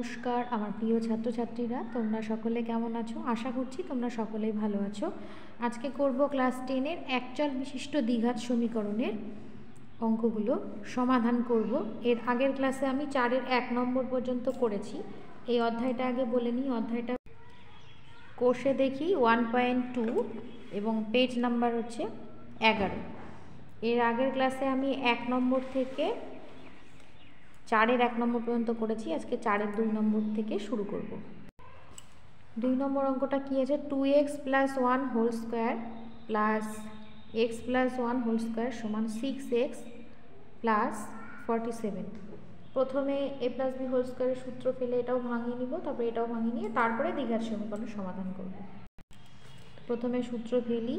নমস্কার আমার প্রিয় ছাত্রছাত্রীরা, তোমরা সকলে কেমন আছো? আশা করছি তোমরা সকলেই ভালো আছো। আজকে করব ক্লাস 10-এর একচল বিশিষ্ট দ্বিঘাত সমীকরণের অঙ্কগুলো সমাধান করব। এর আগের ক্লাসে আমি 4-এর 1 নম্বর পর্যন্ত করেছি। এই অধ্যায়টা আগে বলে নিই। অধ্যায়টা কোষে দেখি 1.2 এবং পেজ নাম্বার হচ্ছে 11। এর আগের ক্লাসে আমি 1 নম্বর থেকে 4-এর 1 নম্বর পর্যন্ত করেছি। আজকে 4-এর 2 নম্বর থেকে শুরু করব। 2 নম্বর অঙ্কটা কি আছে? 2x + 1 whole square plus x + 1 whole square সমান 6x + 47। প্রথমে a + b হোল স্কোয়ারের সূত্র ফেলে এটাও ভাঙিয়ে নিব, তারপরে এটাও ভাঙিয়ে নিয়ে তারপরে দ্বিঘাত সমীকরণ সমাধান করব। প্রথমে সূত্র ফেলি।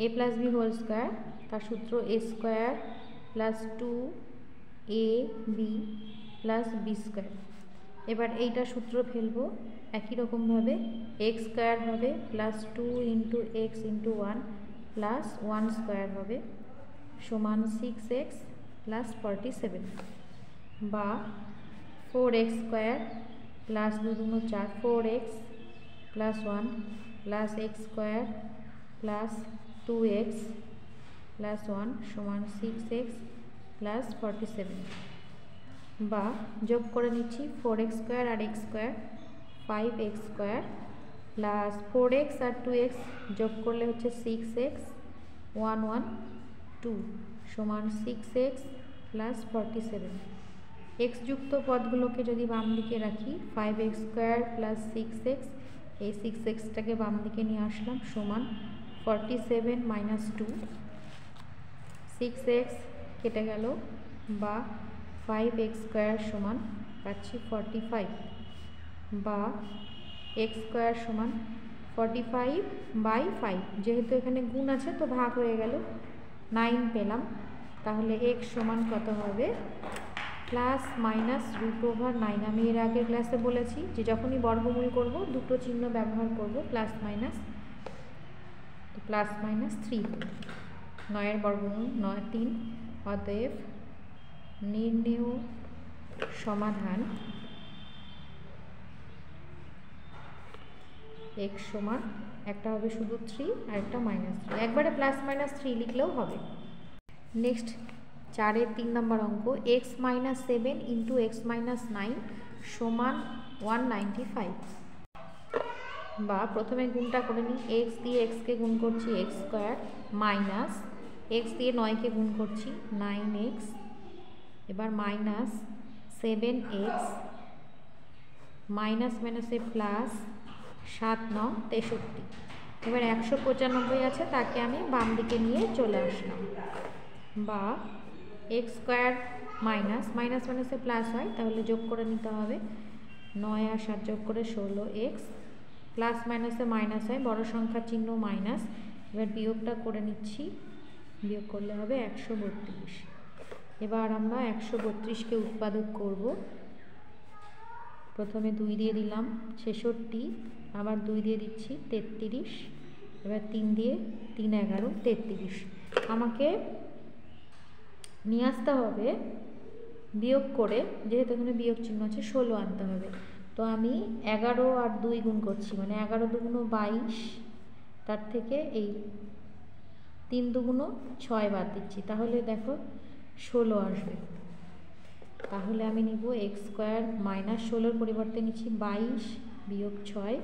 a + b হোল স্কোয়ার, তার সূত্র a² + 2ab + b স্কোয়ার। এবার এইটা সূত্র ফেলবো একই রকমভাবে। x² হবে +2 × x × 1 + 1 স্কোয়ার হবে সমান 6x + 47, বা 4x² + 2 × 4 4x + 1 + x² + 2x + 1 সমান 6x + 47, বা যোগ করে নিচ্ছি 4x² আর x² 5x² প্লাস 4x আর 2x যোগ করলে হচ্ছে 6x 1 1 2 সমান 6x + 47। x যুক্ত পদগুলোকে যদি বাম দিকে রাখি 5x² + 6x, এই 6xটাকে বাম দিকে নিয়ে আসলাম সমান 47 - 2, 6x কেটে গেল, বা 5x² সমান পাচ্ছি 45, বা x² সমান 45/5। যেহেতু এখানে গুণ আছে তো ভাগ হয়ে গেল, 9 পেলাম। তাহলে x সমান কত হবে? ±√9। আমি এর আগের ক্লাসে বলেছি যে যখনই বর্গমূল করব দুটো চিহ্ন ব্যবহার করব, প্লাস মাইনাস। তো +-3, 9-এর বর্গমূল 3। অতএব নির্ণেয় সমাধান x সমান, একটা হবে শুধু 3 আর একটা -3, একবারে +-3 লিখলেও হবে। নেক্সট 4-এর 3 নম্বর অঙ্ক, x - 7 × x - 9 সমান 195, বা প্রথমে গুণটা করে নিই। x দিয়ে x কে গুণ করছি x² মাইনাস x দিয়ে 9-কে গুণ করছি 9x, এবার -7x মাইনাস মাইনাসে প্লাস 7 × 9 = 63। এবার 195 আছে, তাকে আমি বাম দিকে নিয়ে চলে আসলাম, বা x² মাইনাস মাইনাসে প্লাস হয়, তাহলে যোগ করে নিতে হবে। 9 আর 7 যোগ করে 16x, প্লাস মাইনাসে মাইনাস হয়, বড় সংখ্যার চিহ্ন মাইনাস। এবার বিয়োগটা করে নিচ্ছি, বিয়োগ করলে হবে 132। এবার আমরা 132কে উৎপাদক করব। প্রথমে 2 দিয়ে দিলাম 66, আবার 2 দিয়ে দিচ্ছি 33, এবার 3 দিয়ে 3 11 33। আমাকে নিয়ে আসতে হবে বিয়োগ করে, যেহেতু এখানে বিয়োগ চিহ্ন আছে 16 আনতে হবে। তো আমি 11 আর 2 গুণ করছি, মানে 11 × 2 = 22, তার থেকে এই 3 × 2 = 6 বাদ দিচ্ছি, তাহলে দেখো 16 আসবে। তাহলে আমি নিব x² -16-র পরিবর্তে নিচ্ছি 22 - 6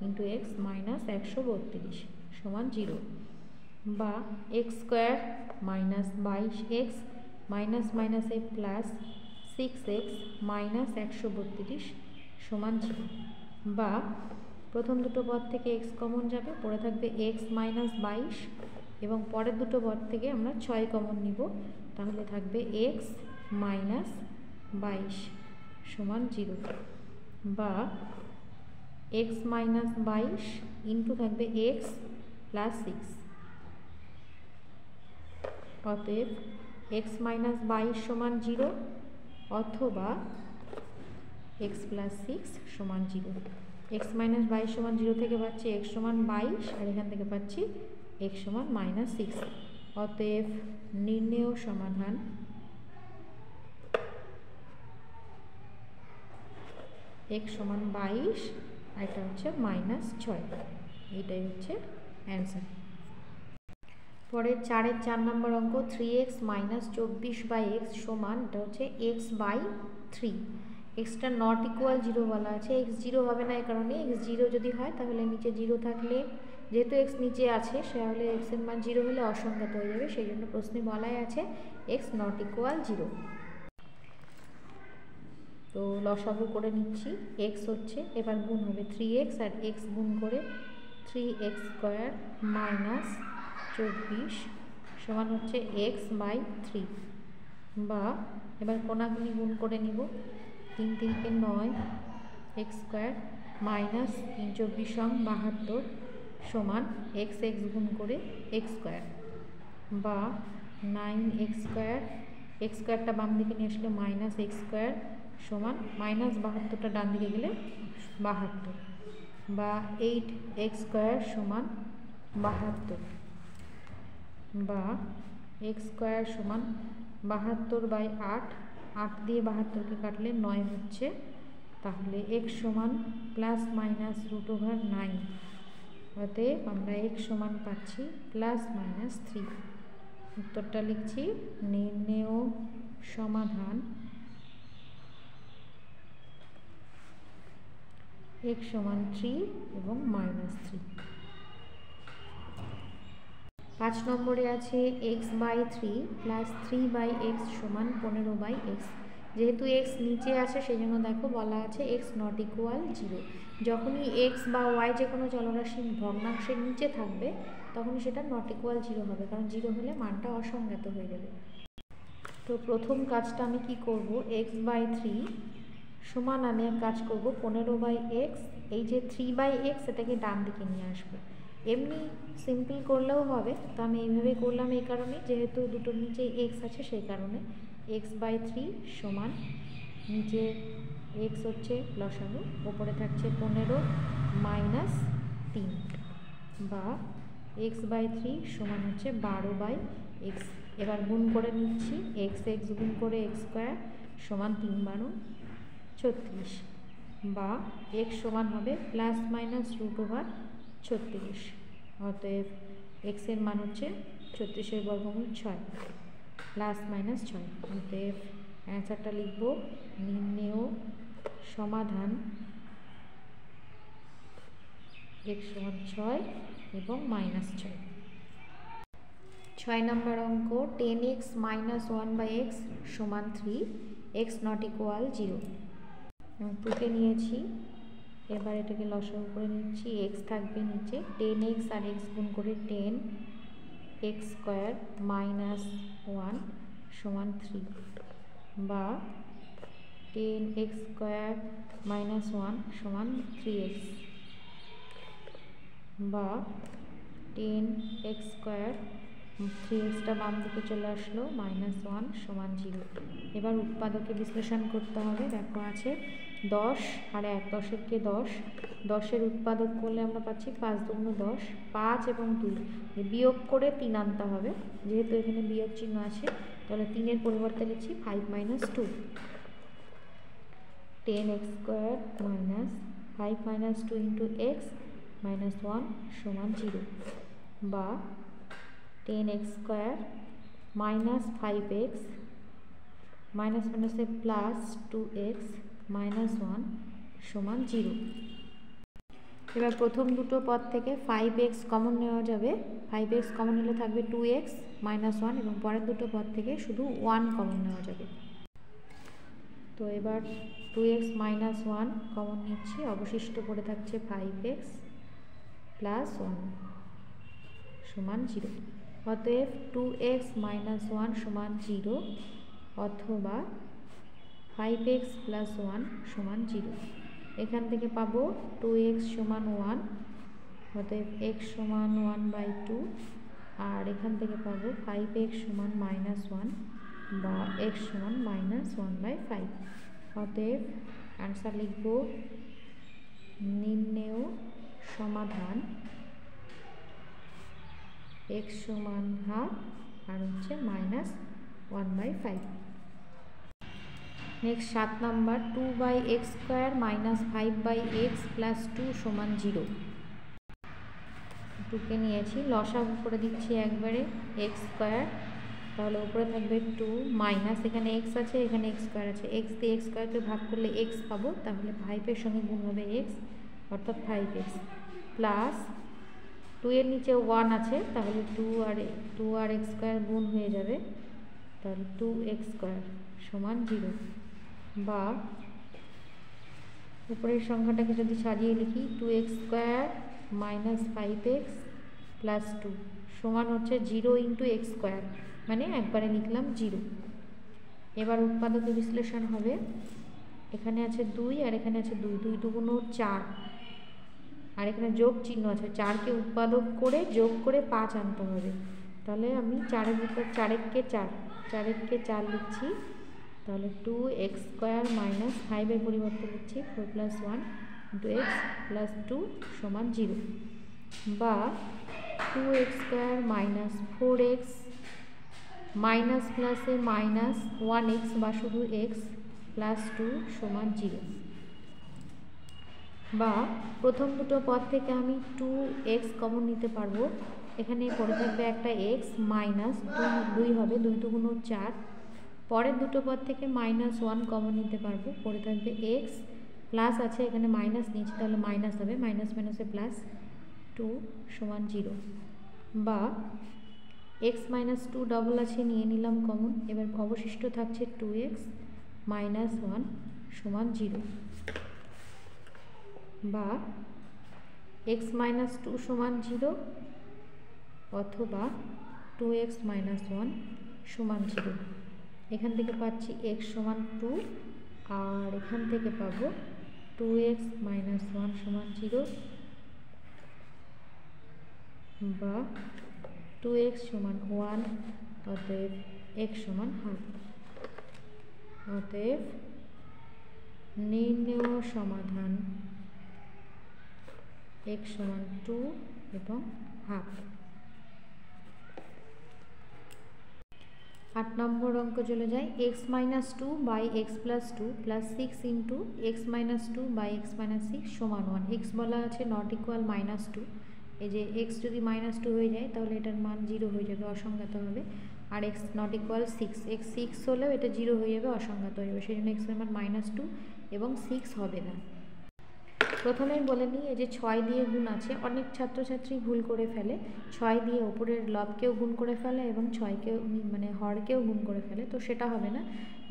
× x - 132 সমান 0, বা x² -22x মাইনাস মাইনাসে প্লাস 6x - 132 সমান 0, বা প্রথম দুটো পদ থেকে x কমন যাবে, পড়ে থাকবে x - 22, এবং পরের দুটো পদ থেকে আমরা 6 কমন নিব, তাহলে থাকবে x - 22 সমান 0, বা x - 22 ইন্টু থাকবে x + 6। অতএব x - 22 সমান 0, অথবা x + 6 সমান 0। x - 22 সমান 0 থেকে পাচ্ছি x সমান 22, আর এখান থেকে পাচ্ছি x সমান -6। অতএব নির্ণেয় সমাধান x সমান 22 আর এটা হচ্ছে -6। এটাই হচ্ছে অ্যান্সার। পরে 4-এর 4 নম্বর অঙ্ক 3x - 24/x সমান, এটা হচ্ছে x/3। এক্সটা নট ইকুয়াল 0 বলা আছে। x 0 হবে না, এই কারণে x 0 যদি হয় তাহলে নিচে 0 থাকলে, যেহেতু x নিচে আছে তাহলে x এর মান 0 হলে অসংজ্ঞাত হয়ে যাবে, সেই জন্য প্রশ্নে বলাই আছে x নট ইকুয়াল 0। তো লসাগু করে নিচ্ছি। x হচ্ছে, এবার গুণ হবে 3x আর x গুণ করে 3x² - 24 সমান হচ্ছে x/3, বা এবার কোনাগুনি গুণ করে নিব। 3 3 কে 9, x² - 3 × 24 = 72 সমান x গুণ করে x², বা 9x², x²টা বাম দিকে নিয়ে আসলে -x² সমান -72টা ডান দিকে গেলে 72, বা 8x² সমান 72, বা x² সমান 72/8, 8 দিয়ে 72কে কাটলে 9 হচ্ছে, তাহলে x সমান ±√9। অতএব আমরা x সমান পাচ্ছি +-3। উত্তরটা লিখছি, নির্ণেয় সমাধান x সমান 3 এবং -3। 5 নম্বরে আছে x/3 + 3/x সমান 15/x। যেহেতু x নিচে আছে সেই জন্য দেখো বলা আছে x নট ইকুয়াল 0। যখনই x বা y যে কোনো চলরাশি ভগ্নাংশের নিচে থাকবে তখনই সেটা নট ইকুয়াল 0 হবে, কারণ 0 হলে মানটা অসংজ্ঞাত হয়ে যাবে। তো প্রথম কাজটা আমি কি করব, x/3 সমান আমি এক কাজ করব 15/x, এই যে 3/x এটাকে ডান দিকে নিয়ে আসবো। এমনি সিম্পল করলেও হবে, তো আমি এইভাবে করলাম এই কারণে যেহেতু দুটোর নিচে x আছে সেই কারণে। x/3 সমান, নিচে x হচ্ছে লসাগু, ওপরে থাকছে 15 - 3, বা x/3 সমান হচ্ছে 12/x। এবার গুণ করে নিচ্ছি, x গুণ করে x² সমান 3 × 36, বা x সমান হবে ±√36। অতএব x এর মান হচ্ছে 36 × 6 +-6। অতএব অ্যান্সারটা লিখব, নির্ণেয় সমাধান x সমান 6 এবং -6। 6 নম্বর অঙ্ক 10x - 1/x সমান 3, x নট ইকুয়াল 0। আমি 2কে নিয়েছি, এবার এটাকে লসাগু করে নিচ্ছি। x থাকবে নিচে, 10x আর x গুণ করে 10, x² - 1 সমান 3, বা 10x² - 1 সমান 3x, বা 10x², 3xটা বাম দিকে চলে আসলো, -1 সমান 0। এবার উৎপাদকে বিশ্লেষণ করতে হবে। দেখো আছে 10 আর 1, 10 কে 10, 10-এর উৎপাদক করলে আমরা পাচ্ছি 5 × 2 = 10, 5 এবং 2 বিয়োগ করে 3 আনতে হবে, যেহেতু এখানে বিয়োগ চিহ্ন আছে তাহলে 3-এর পরিবর্তে লিখছি 5 - 2। 10x² - 5 - 2 × x - 1 সমান 0, বা 10x² - 5x -2x - 1 সমান 0। এবার প্রথম দুটো পদ থেকে 5x কমন নেওয়া যাবে। 5x কমন নিলে থাকবে 2x - 1, এবং পরের দুটো পদ থেকে শুধু 1 কমন নেওয়া যাবে। তো এবার 2x - 1 কমন নিচ্ছি, অবশিষ্ট পড়ে থাকছে 5x + 1 সমান 0। অতএব 2x - 1 সমান 0, অথবা 5x + 1 সমান 0। এখান থেকে পাবো 2x সমান 1, অতএব x সমান 1/2, আর এখান থেকে পাবো 5x সমান -1, বা x সমান -1/5। অতএব অ্যান্সার লিখব, নির্ণেয় সমাধান x সমান 1/2 আর হচ্ছে -1/5। Next 7 number 2/x² minus 5/x plus 2 সমান 0। 2কে নিয়েছি, লসাগু করে দিচ্ছি একবারে x², তাহলে উপরে থাকবে 2 মাইনাস এখানে x আছে, এখানে x² আছে, x দিয়ে x²কে ভাগ করলে x পাবো, তাহলে 5-এর সঙ্গে গুণ হবে x অর্থাৎ 5x প্লাস 2 এর নিচে 1 আছে, তাহলে 2 আর x² গুণ হয়ে যাবে, তাহলে 2x² সমান 0। বা উপরের সংখ্যাটাকে যদি সাজিয়ে লিখি 2x² মাইনাস 5x প্লাস 2 সমান হচ্ছে 0 ইন্টু x², মানে একবারে লিখলাম 0। এবার উৎপাদক বিশ্লেষণ হবে, এখানে আছে 2 আর এখানে আছে 2, 2 দুগুণ 4, আর এখানে যোগ চিহ্ন আছে, 4কে উৎপাদক করে যোগ করে 5 আনতে হবে, তাহলে আমি 4-এর ভিতর 4-কে 4 লিখছি, তাহলে 2x² মাইনাস 5-এর পরিবর্তে লিখছি 4 + 1 ইন্টু x প্লাস 2 সমান 0। বা 2x² মাইনাস 4x মাইনাস প্লাসে মাইনাস 1x বা শুধু x প্লাস 2 সমান 0। বা প্রথম দুটো পদ থেকে আমি 2x কমন নিতে পারবো, এখানে পড়ে থাকবে একটা x মাইনাস 2 হবে, 2 দুগুণ 4, পরের দুটো পদ থেকে -1 কমন নিতে পারবো, পড়ে থাকবে x প্লাস আছে, এখানে মাইনাস নিয়েছি তাহলে মাইনাস হবে, মাইনাস মাইনাসে প্লাস 2 সমান 0। বা x মাইনাস 2 ডবল আছে, নিয়ে নিলাম কমন, এবার অবশিষ্ট থাকছে 2x মাইনাস 1 সমান 0। বা x মাইনাস 2 সমান 0 অথবা 2x মাইনাস 1 সমান 0। এখান থেকে পাচ্ছি x সমান 2 আর এখান থেকে পাবো 2x মাইনাস 1 সমান 0 বা 2x সমান 1, অতএব x সমান হাফ। অতএব নির্ণেয় সমাধান x সমান 2 এবং হাফ। 8 নম্বর অঙ্ক চলে যায়, x minus 2 by x plus 2 plus 6 into x minus 2 by x minus 6 সমান 1। x বলা আছে নট ইকুয়াল -2, এই যে x যদি -2 হয়ে যায় তাহলে এটার মান 0 হয়ে যাবে, অসংজ্ঞাত হবে। আর x নট ইকুয়াল 6, x 6 হলেও এটা 0 হয়ে যাবে, অসংজ্ঞাত হয়ে যাবে, সেই জন্য x এর মান -2 এবং 6 হবে না। প্রথমেই বলে নিই, এই যে 6 দিয়ে গুণ আছে, অনেক ছাত্রছাত্রী ভুল করে ফেলে, 6 দিয়ে ওপরের লবকেও গুণ করে ফেলে এবং 6কেও মানে হরকেও গুণ করে ফেলে, তো সেটা হবে না।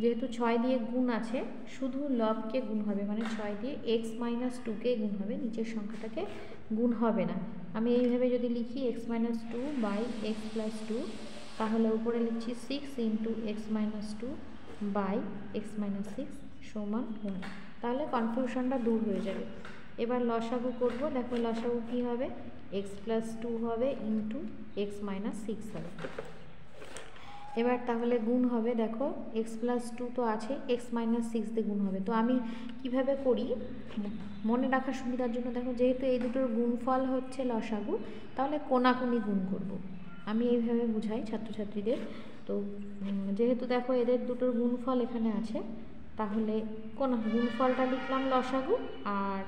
যেহেতু 6 দিয়ে গুণ আছে, শুধু লবকে গুণ হবে, মানে 6 দিয়ে x মাইনাস 2কে গুণ হবে, নিচের সংখ্যাটাকে গুণ হবে না। আমি এইভাবে যদি লিখি x minus 2 by x plus 2, তাহলে উপরে লিখছি 6 into x minus 2 by x minus 6 সমান 1, তাহলে কনফিউশনটা দূর হয়ে যাবে। এবার লসাগু করব, দেখো লসাগু কী হবে, x প্লাস 2 হবে ইন্টু এক্স মাইনাস 6 হবে। এবার তাহলে গুণ হবে, দেখো x প্লাস 2 তো আছে, x মাইনাস 6 দিয়ে গুণ হবে। তো আমি কিভাবে করি মনে রাখার সুবিধার জন্য, দেখো যেহেতু এই দুটোর গুণফল হচ্ছে লসাগু, তাহলে কোনাকুনি গুণ করব, আমি এইভাবে বুঝাই ছাত্রছাত্রীদের। তো যেহেতু দেখো এদের দুটোর গুণফল এখানে আছে, তাহলে গুণফলটা লিখলাম লসাগু আর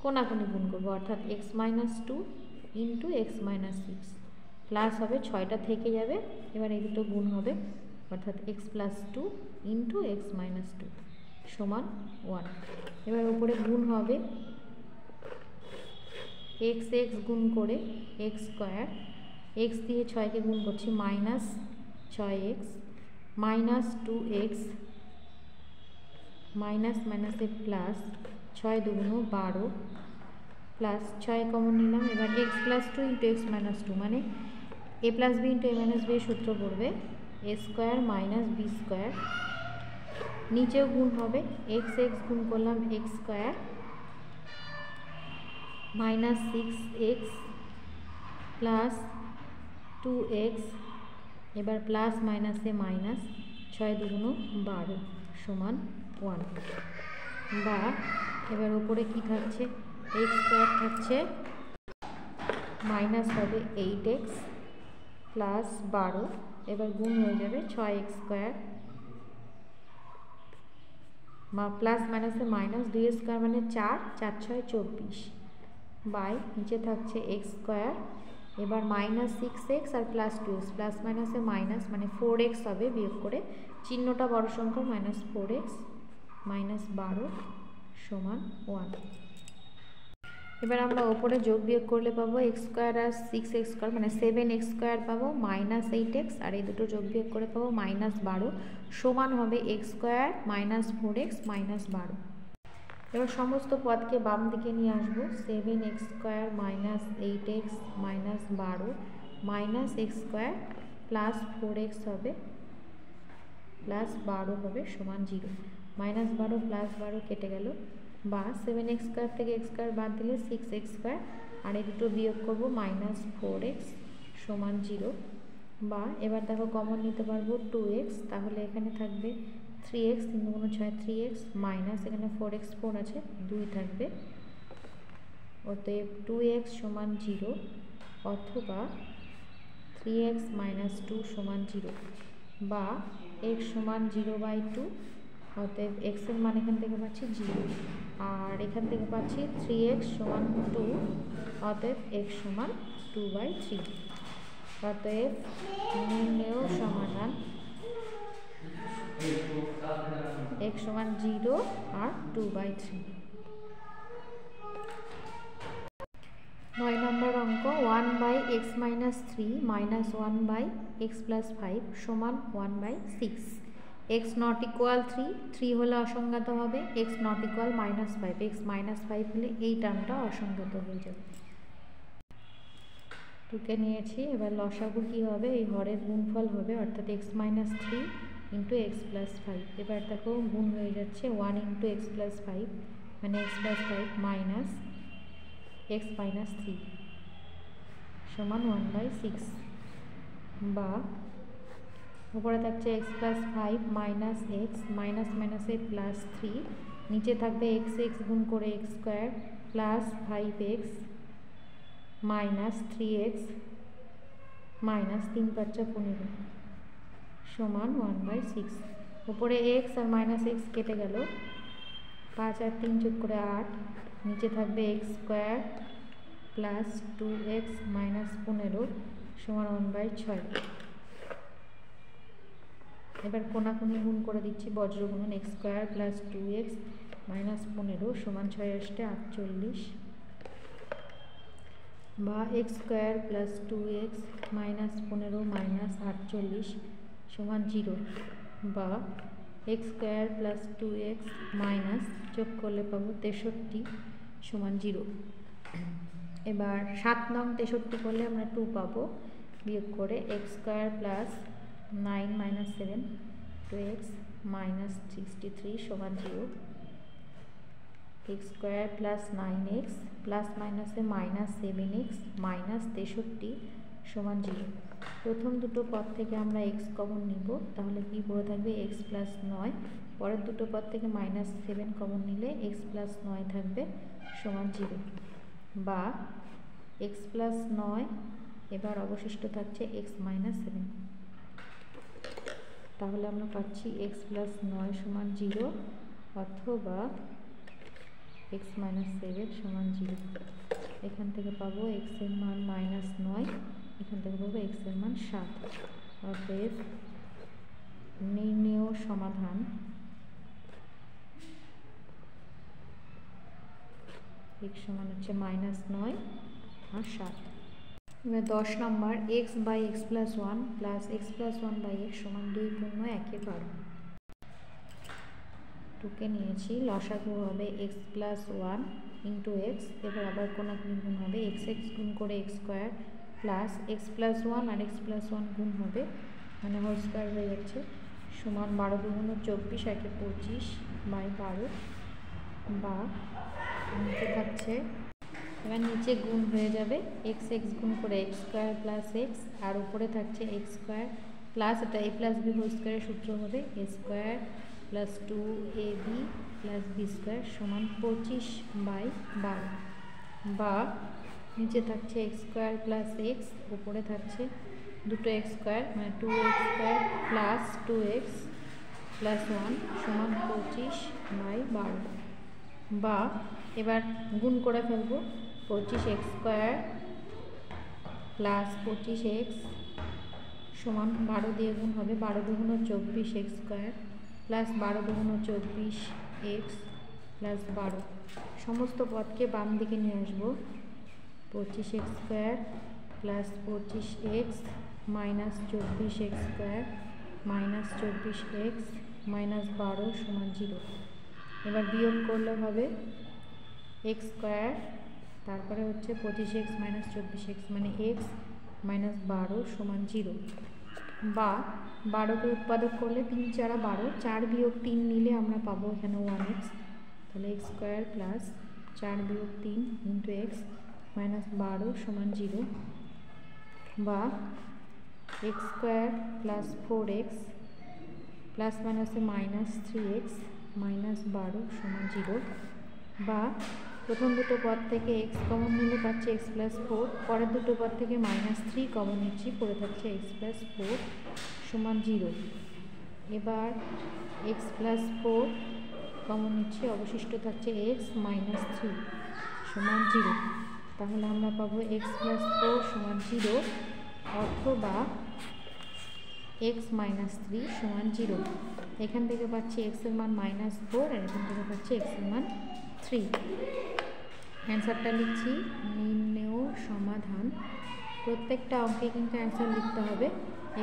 কোনাকুনি গুণ করবো, অর্থাৎ x minus 2 into x minus 6 plus হবে 6টা থেকে যাবে, এবার এই দুটো গুণ হবে, অর্থাৎ x plus 2 into x minus 2 সমান 1। এবার উপরে গুণ হবে x গুণ করে x স্কোয়ার, x দিয়ে 6কে গুণ করছি, minus 6x minus 2x minus মাইনাসে প্লাস 6 দুগুণ 12 প্লাস 6 কমন নিলাম, এবার x plus 2 into x minus 2, মানে a plus B into A minus B সূত্র পড়বে a square minus B square, নিচেও গুণ হবে x গুণ করলাম x square minus 6x plus 2x, এবার প্লাস মাইনাসে মাইনাস 6 দুগুণ 12 সমান 1। বা এবার উপরে কি থাকছে, x স্কোয়ার থাকছে, মাইনাস হবে 8x প্লাস 12, এবার গুণ হয়ে যাবে 6x স্কোয়ার প্লাস মাইনাসে মাইনাস 2 স্কোয়ার মানে 4, 4 6 24 বাই নিচে থাকছে এক্স স্কোয়ার। এবার মাইনাস 6x আর প্লাস 2x, প্লাস মাইনাসে মাইনাস মানে 4x হবে, বিয়োগ করে চিহ্নটা বড় সংখ্যার মাইনাস 4x মাইনাস 12 সমান 1। এবার আমরা ওপরে যোগ বিয়োগ করলে পাবো এক্স স্কোয়ার আর 6x স্কোয়ার মানে 7x স্কোয়ার পাবো মাইনাস 8x, আর এই দুটো যোগ বিয়োগ করে পাবো মাইনাস 12 সমান হবে x square minus 4x minus 12। এবার সমস্ত পদকে বাম দিকে নিয়ে আসবো। 7x square minus 8x minus 12 minus x square plus 4x হবে প্লাস 12 হবে সমান 0। মাইনাস 12 প্লাস 12 কেটে গেল, বা 7x স্কোয়ার থেকে x স্কোয়ার বাদ দিলে 6x স্কোয়ার, আর এই দুটো বিয়োগ করবো মাইনাস 4x সমান 0। বা এবার দেখো কমন নিতে পারবো 2x, তাহলে এখানে থাকবে 3x, 3 গুণ 6 3x মাইনাস এখানে 4x 4 আছে 2 থাকবে, অতএব 2x সমান 0 অথবা 3x মাইনাস 2 সমান 0, বা x সমান 0/2, অতএব x এর মান এখান থেকে পাচ্ছি 0, আর এখান থেকে পাচ্ছি 3x সমান 2, অতএব x সমান 2/3। অতএব নির্ণেয় সমাধান x সমান 0 আর 2/3। 9 নম্বর অঙ্ক 1/x minus 3 minus 1/x plus 5 সমান 1/6। x not equal 3, 3 হলে অসংজ্ঞাত হবে, x not equal -5, x -5 হলে এই টার্মটা অসংজ্ঞাত হয়ে যাবে। টুকে নিয়েছি, এবার লসাগু কী হবে, এই হরের গুণফল হবে, অর্থাৎ x minus 3 into x plus 5। এবার দেখো গুণ হয়ে যাচ্ছে 1 into x plus 5 মানে x plus 5 minus x minus 3 সমান 1/6, বা উপরে থাকছে x plus 5 minus x minus মাইনাসে প্লাস 3, নিচে থাকবে x x গুণ করে x square plus 5x minus 3x minus 3 5 15 সমান 1/6। উপরে x আর মাইনাস x কেটে গেল, 5 আর 3 যোগ করে 8, নিচে থাকবে x square plus 2x minus 15 সমান 1/6। এবার কোনাকুনি গুণ করে দিচ্ছি, বজ্র গুণন x square plus 2x minus 15 সমান 6 আসতে 48, বা x square plus 2x minus 15 minus 48 সমান 0, বা x square plus 2x minus যোগ করলে পাবো 63 সমান 0। এবার 7 নং 63 করলে আমরা 2 পাবো, বিয়োগ করে x square plus 9 minus 7 2x minus 63 সমান 0, x square plus 9x plus মাইনাসে মাইনাস 7x মাইনাস 63 সমান 0। প্রথম দুটো পদ থেকে আমরা x কমন নিব, তাহলে কি পড়ে থাকবে x প্লাস 9, পরের দুটো পদ থেকে মাইনাস 7 কমন নিলে x প্লাস 9 থাকবে সমান 0, বা x প্লাস 9 এবার অবশিষ্ট থাকছে x মাইনাস 7, তাহলে আমরা পাচ্ছি x প্লাস 9 সমান 0 অথবা x মাইনাস 7 সমান 0। এখান থেকে পাবো x এর মান মাইনাস 9, এখান থেকে পাবো x এর মান 7। অতএব নির্ণেয় সমাধান x সমান হচ্ছে মাইনাস 9 আর 7। এবার 10 number x by x plus 1 plus x plus 1 by x সমান 2 পূর্ণ 1/12। টুকে নিয়েছি, লসাগু হবে x প্লাস 1 ইন্টু x, এবার আবার কোনাকুনি গুণ হবে x x গুণ করে x square plus x plus 1 আর x প্লাস 1 গুণ হবে মানে হোল স্কোয়ার হয়ে যাচ্ছে সমান 12 দুগুণ 24 একে 25 বাই 12, বা নিচে থাকছে, এবার নিচে গুণ হয়ে যাবে x x গুণ করে x স্কোয়ার প্লাস x, আর উপরে থাকছে x স্কোয়ার প্লাস এটা a প্লাস b হোল স্কোয়ারের সূত্র হবে a square plus 2ab plus b square সমান 25/12, বা নিচে থাকছে x স্কোয়ার প্লাস x, উপরে থাকছে দুটো x স্কোয়ার মানে 2x square plus 2x plus 1 সমান 25 বাই 12 বা এবার গুণ করে ফেলবো 25x স্কোয়ার প্লাস 25x সমান 12 দিয়ে গুণ হবে 12 দুগুণ 24x স্কোয়ার প্লাস 12 দুগুণ 24x প্লাস 12 সমস্ত পদকে বাম দিকে নিয়ে আসবো 25x square plus 25x minus 24x square minus 24x minus 12 সমান 0। এবার বিয়োগ করলে হবে x স্কোয়ার তারপরে হচ্ছে 25x মাইনাস 24x মানে x মাইনাস 12 সমান 0 বা 12কে উৎপাদক করলে 3 4 12 4 বিয়োগ 3 নিলে আমরা পাবো এখানে 1x তাহলে x স্কোয়ার প্লাস 4 বিয়োগ 3 ইন্টু x মাইনাস 12 সমান 0 বা x square plus 4x plus মাইনাসে মাইনাস 3x মাইনাস 12 সমান 0 বা প্রথম দুটো পদ থেকে x কমন নিলে পাচ্ছে x প্লাস 4 পরের দুটো পদ থেকে মাইনাস 3 কমন নিচ্ছি পড়ে থাকছে x প্লাস 4 সমান 0। এবার x প্লাস 4 কমন নিচ্ছি অবশিষ্ট থাকছে x মাইনাস 3 সমান 0। তাহলে আমরা পাবো x প্লাস 4 সমান 0 অথবা x মাইনাস 3 সমান 0। এখান থেকে পাচ্ছি x এর মান মাইনাস 4 আর এখান থেকে পাচ্ছি x এর মান 3। অ্যান্সারটা লিখছি নির্ণেয় সমাধান। প্রত্যেকটা অঙ্কে কিন্তু অ্যান্সার লিখতে হবে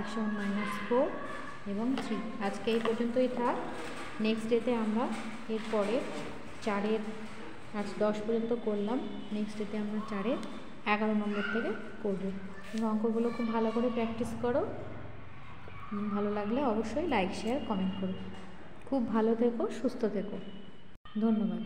x সমান মাইনাস 4 এবং 3। আজকে এই পর্যন্তই থাক। নেক্সট ডেতে আমরা এরপরে 4-এর আজ 10 পর্যন্ত করলাম, নেক্সট ডেতে আমরা 4-এর 11 নম্বর থেকে করব। এবং অঙ্কগুলো খুব ভালো করে প্র্যাকটিস করো। ভালো লাগলে অবশ্যই লাইক শেয়ার কমেন্ট করো। খুব ভালো থেকো, সুস্থ থেকো। ধন্যবাদ।